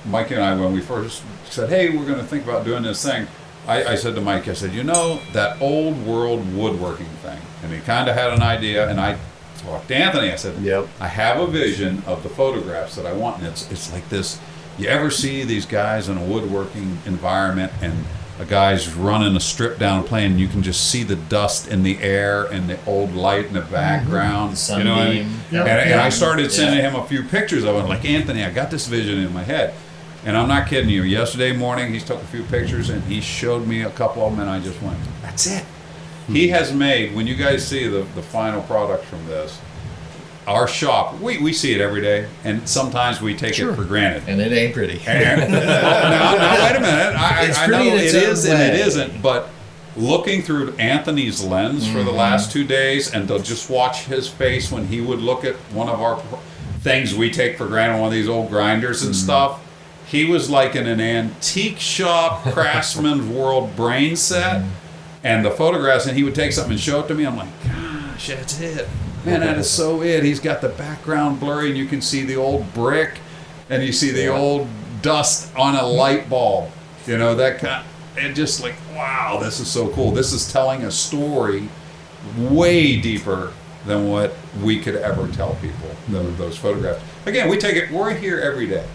Mike and I, when we first said, hey, we're going to think about doing this thing, I said to Mike, I said, that old world woodworking thing. And he kind of had an idea, and I talked to Anthony. I said, I have a vision of the photographs that I want. And it's like this. You ever see these guys in a woodworking environment and a guy's running a strip down and playing, and you can just see the dust in the air and the old light in the background. The you know what I mean? Yep. And I started sending him a few pictures of it. I'm like, Anthony, I got this vision in my head. And I'm not kidding you. Yesterday morning, he took a few pictures and he showed me a couple of them, and I just went, that's it. He has made, when you guys see the final product from this, our shop, we see it every day, and sometimes we take it for granted. And it ain't pretty. now, wait a minute. It's I know pretty in its it own is and it way. isn't, but looking through Anthony's lens for the last 2 days, and to just watch his face when he would look at one of our things we take for granted, one of these old grinders and stuff, he was like in an antique shop, craftsman's world brain set, and the photographs, and he would take something and show it to me. I'm like, gosh, that's it. Man, that is so it. He's got the background blurry, and you can see the old brick, and you see the old dust on a light bulb. You know, that kind and just like, wow, this is so cool. This is telling a story way deeper than what we could ever tell people, those photographs. Again, we're here every day.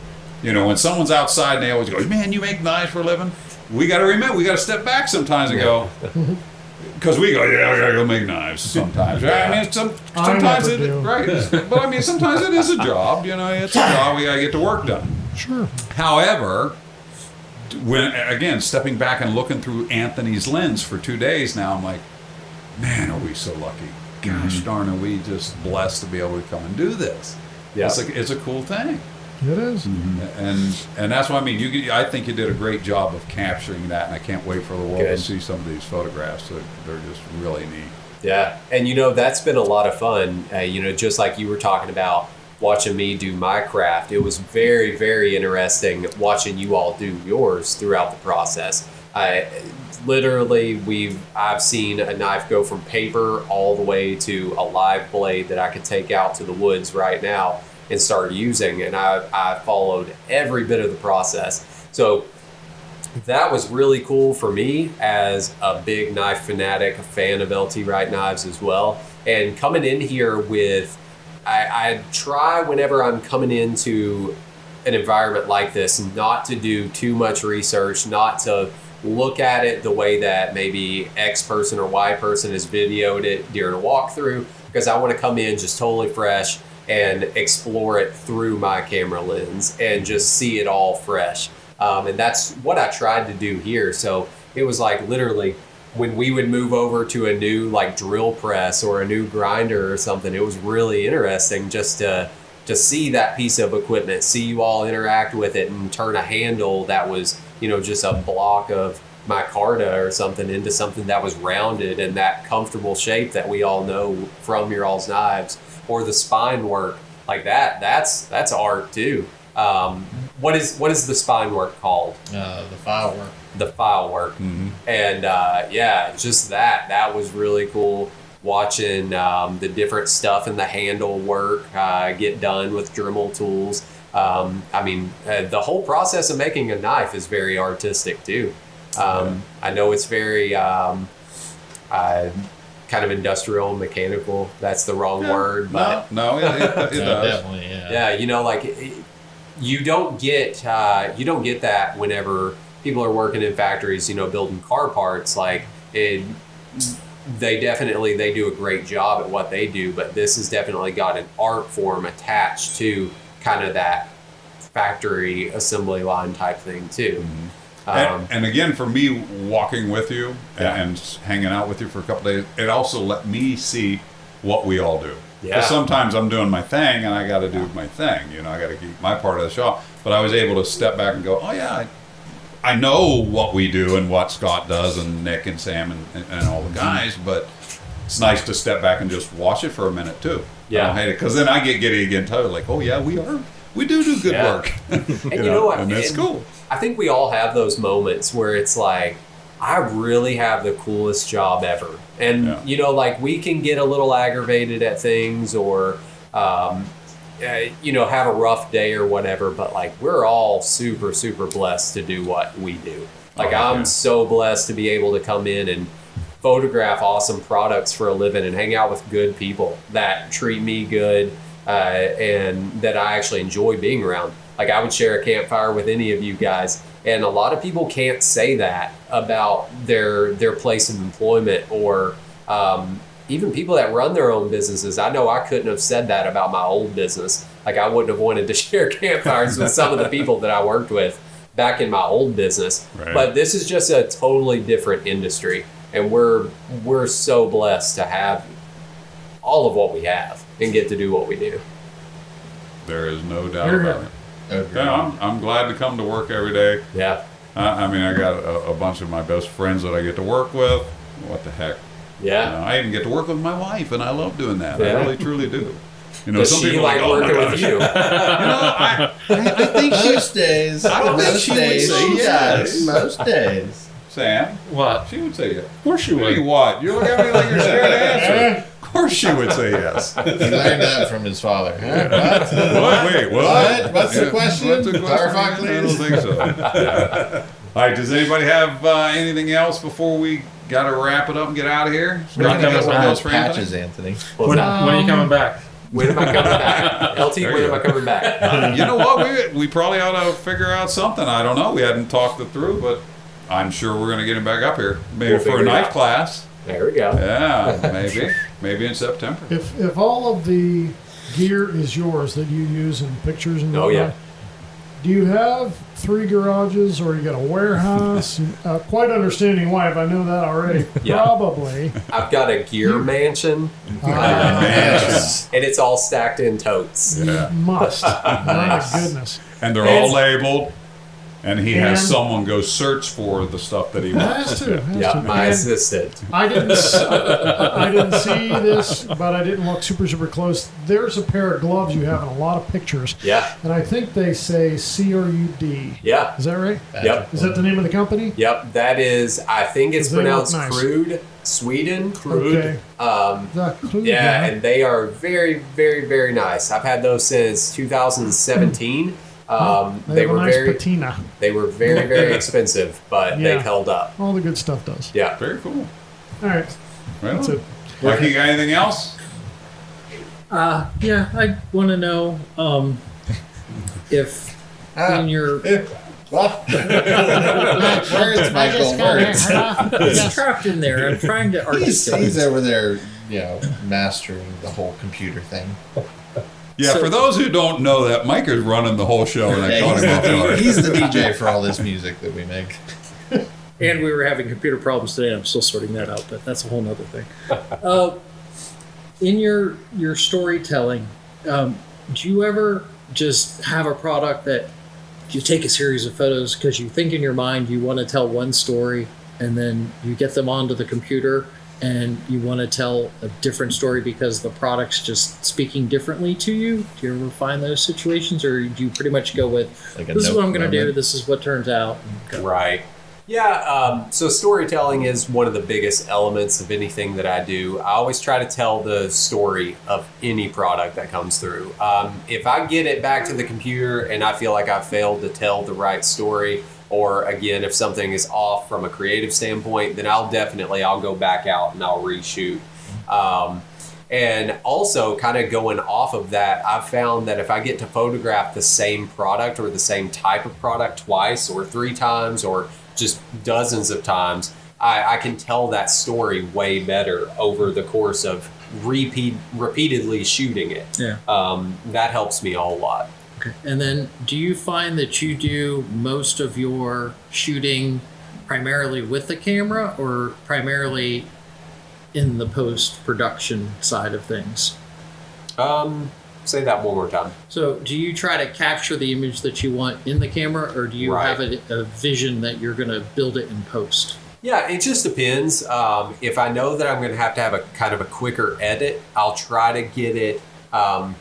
You know, when someone's outside and they always go, man, you make knives for a living? We got to remember, we got to step back sometimes and go, because we go, yeah, I got to go make knives sometimes. Right? I mean, sometimes never do. right. But I mean, sometimes it is a job, you know, it's a job, we got to get the work done. Sure. However, when, again, stepping back and looking through Anthony's lens for 2 days now, I'm like, man, are we so lucky. Gosh darn, are we just blessed to be able to come and do this. Yeah. It's a cool thing. It is. And that's what I mean. I think you did a great job of capturing that, and I can't wait for the world to see some of these photographs. They're just really neat. Yeah, and you know, that's been a lot of fun. You know, just like you were talking about watching me do my craft, it was very, very interesting watching you all do yours throughout the process. I've seen a knife go from paper all the way to a live blade that I could take out to the woods right now and start using, and I followed every bit of the process. So that was really cool for me as a big knife fanatic, a fan of LT Wright knives as well. And coming in here with, I try whenever I'm coming into an environment like this not to do too much research, not to look at it the way that maybe X person or Y person has videoed it during a walkthrough, because I want to come in just totally fresh and explore it through my camera lens and just see it all fresh. And that's what I tried to do here. So it was like literally when we would move over to a new like drill press or a new grinder or something, it was really interesting just to see that piece of equipment, see you all interact with it and turn a handle that was, you know, just a block of micarta or something into something that was rounded and that comfortable shape that we all know from your all's knives, or the spine work like that. That's art too. What is the spine work called? The file work. The file work. And yeah, just that was really cool. Watching the different stuff in the handle work get done with Dremel tools. I mean, the whole process of making a knife is very artistic too. I know it's very kind of industrial, mechanical. That's the wrong word, but no, it does. Definitely, yeah. yeah, you know, like you don't get that whenever people are working in factories, you know, building car parts. Like they do a great job at what they do, but this has definitely got an art form attached to kind of that factory assembly line type thing too. And again, for me, walking with you and hanging out with you for a couple days, it also let me see what we all do. Yeah. Because sometimes I'm doing my thing and I got to do my thing. You know, I got to keep my part of the shop. But I was able to step back and go, oh yeah, I know what we do and what Scott does and Nick and Sam and all the guys. But it's nice to step back and just watch it for a minute too. Yeah. I don't hate it, because then I get giddy again too. Like, oh yeah, we do good work. And you know what? And it's cool. I think we all have those moments where it's like, I really have the coolest job ever. And, you know, like we can get a little aggravated at things or, you know, have a rough day or whatever, but like we're all super, super blessed to do what we do. Like I'm so blessed to be able to come in and photograph awesome products for a living and hang out with good people that treat me good and that I actually enjoy being around. Like I would share a campfire with any of you guys, and a lot of people can't say that about their place of employment or even people that run their own businesses. I know I couldn't have said that about my old business. Like I wouldn't have wanted to share campfires with some of the people that I worked with back in my old business. Right. But this is just a totally different industry. and we're so blessed to have all of what we have and get to do what we do. There is no doubt about it. Yeah, I'm glad to come to work every day. Yeah. I mean, I got a bunch of my best friends that I get to work with. What the heck? Yeah. I even get to work with my wife, and I love doing that. Yeah. I really, truly do. You know, Does some she people like are like, working oh my with gosh. you? I think Most days. I don't think most she would days. say She yes. does. Most days. Sam, What? she would say yes. Of course you Hey, would. what? You look at me like you're scared to answer. Of course she would say yes. He learned that from his father. Huh? What? Wait, what? What? What's the Yeah, question? What's the question? Clarify, I please. don't think so. Yeah. All right, does anybody have anything else before we got to wrap it up and get out of here? We're not Anything going to else one of those for Anthony? patches, Anthony. When are you coming back? When am I coming back? LT, There when you am I go. coming back? You know what? We probably ought to figure out something. I don't know. We hadn't talked it through, but I'm sure we're going to get him back up here. Maybe We'll for a figure it knife out. class. There we go. Yeah, maybe in September. If all of the gear is yours that you use in pictures and Oh, yeah. whatnot, do you have 3 garages or you got a warehouse? Quite understanding why, if I know that already. Yeah. Probably. I've got a gear mansion, Yes. and it's all stacked in totes. Yeah. Must. My goodness. And they're all labeled, and he has And- someone go search for the stuff that he wants. Has to. Has Yeah, to. my And assistant. I didn't see this, but I didn't look super close. There's a pair of gloves you have in a lot of pictures, Yeah, and I think they say CRUD. yeah, Is that right? yep, Is that the name of the company? yep. That is, I think it's They look pronounced nice. Crude, Sweden. Okay. Yeah, Yeah. and they are very, very, very nice. I've had those since 2017. They They have a were nice very, patina. very expensive, but Yeah. they've held up. All the good stuff does. Yeah. Very cool. All right. Right That's on. it. Like, you got anything else? Yeah, I want to know if in your Well, words, Michael, words. it's trapped in there. I'm trying to He's articulate. over there, mastering the whole computer thing. Yeah, So- for those who don't know that, Mike is running the whole show, and I Yeah, caught him off guard. he's the DJ for all this music that we make. And we were having computer problems today. I'm still sorting that out, but that's a whole nother thing. In your storytelling, do you ever just have a product that you take a series of photos because you think in your mind you want to tell one story, and then you get them onto the computer and you want to tell a different story because the product's just speaking differently to you? Do you ever find those situations, or do you pretty much go with, Like a this is what I'm going to do, moment. this is what turns out? and go? Right. Yeah, so storytelling is one of the biggest elements of anything that I do. I always try to tell the story of any product that comes through. If I get it back to the computer and I feel like I failed to tell the right story, or again, if something is off from a creative standpoint, then I'll go back out and I'll reshoot. And also, kind of going off of that, I've found that if I get to photograph the same product or the same type of product twice or 3 times or just dozens of times, I can tell that story way better over the course of repeatedly shooting it. Yeah. That helps me a whole lot. Okay. And then do you find that you do most of your shooting primarily with the camera or primarily in the post-production side of things? Say that one more time. So do you try to capture the image that you want in the camera, or do you Right. have a vision that you're going to build it in post? Yeah, it just depends. If I know that I'm going to have a kind of a quicker edit, I'll try to get it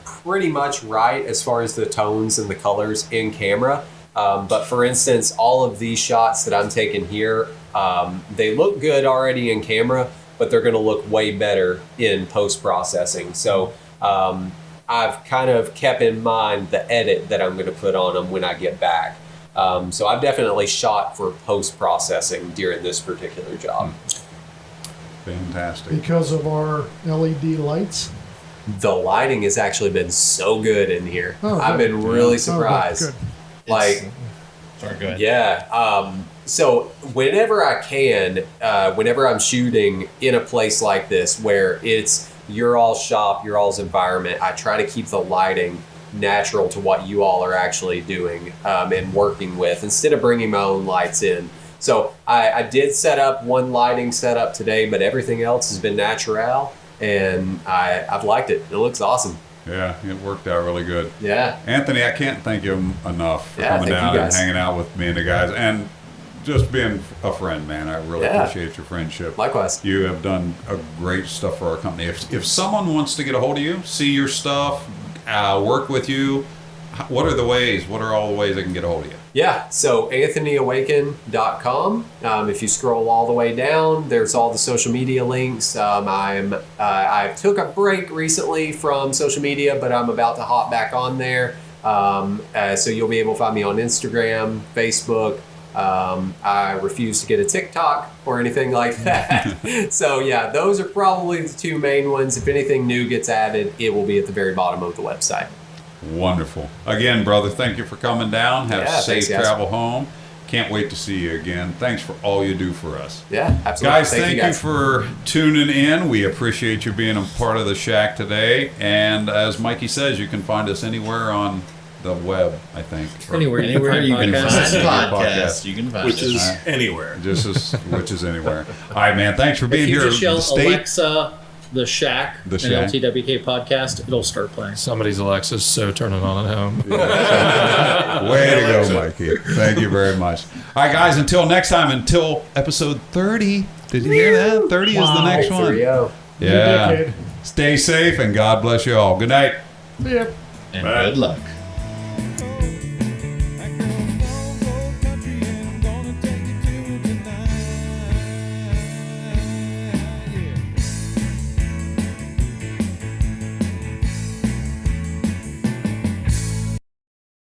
pretty much right as far as the tones and the colors in camera. But for instance, all of these shots that I'm taking here, they look good already in camera, but they're going to look way better in post-processing. So I've kind of kept in mind the edit that I'm going to put on them when I get back. So I've definitely shot for post-processing during this particular job. Fantastic. Because of our LED lights. The lighting has actually been so good in here. Oh, I've good. been really Oh, surprised. good. Like, Sorry, go ahead. yeah. So whenever I can, whenever I'm shooting in a place like this where it's your all's shop, your all's environment, I try to keep the lighting natural to what you all are actually doing and working with, instead of bringing my own lights in. So I did set up one lighting setup today, but everything else has been natural, and I've liked it. It looks awesome. Yeah, it worked out really good. Yeah. Anthony, I can't thank you enough for Yeah, coming thank down you and guys. hanging out with me and the guys, and just being a friend, man. I really Yeah. appreciate your friendship. Likewise. You have done a great stuff for our company. If someone wants to get a hold of you, see your stuff, work with you, what are the ways? What are all the ways they can get a hold of you? Yeah, so AnthonyAwaken.com. If you scroll all the way down, there's all the social media links. I took a break recently from social media, but I'm about to hop back on there. So you'll be able to find me on Instagram, Facebook. I refuse to get a TikTok or anything like that. So yeah, those are probably the two main ones. If anything new gets added, it will be at the very bottom of the website. Wonderful. Again, brother, thank you for coming down. Have Yeah, safe thanks, guys. travel home. Can't wait to see you again. Thanks for all you do for us. Yeah, absolutely. Guys, thank you for tuning in. We appreciate you being a part of the Shack today. And as Mikey says, you can find us anywhere on the web, I think. Anywhere you can find Podcast. podcast, you can find Which us. is anywhere. Which is anywhere. All right, man. Thanks for being If you here. just yell The state- Alexa, the Shack, The and Shack. LTWK podcast, it'll start playing. Somebody's Alexa's so turn it on at home. Way to go, Mikey. Thank you very much. All right, guys, until next time, until episode 30. Did you hear that? 30 is the next one. 3-0. Yeah. Decade. Stay safe and God bless you all. Good night. Yep. And Bye. good luck.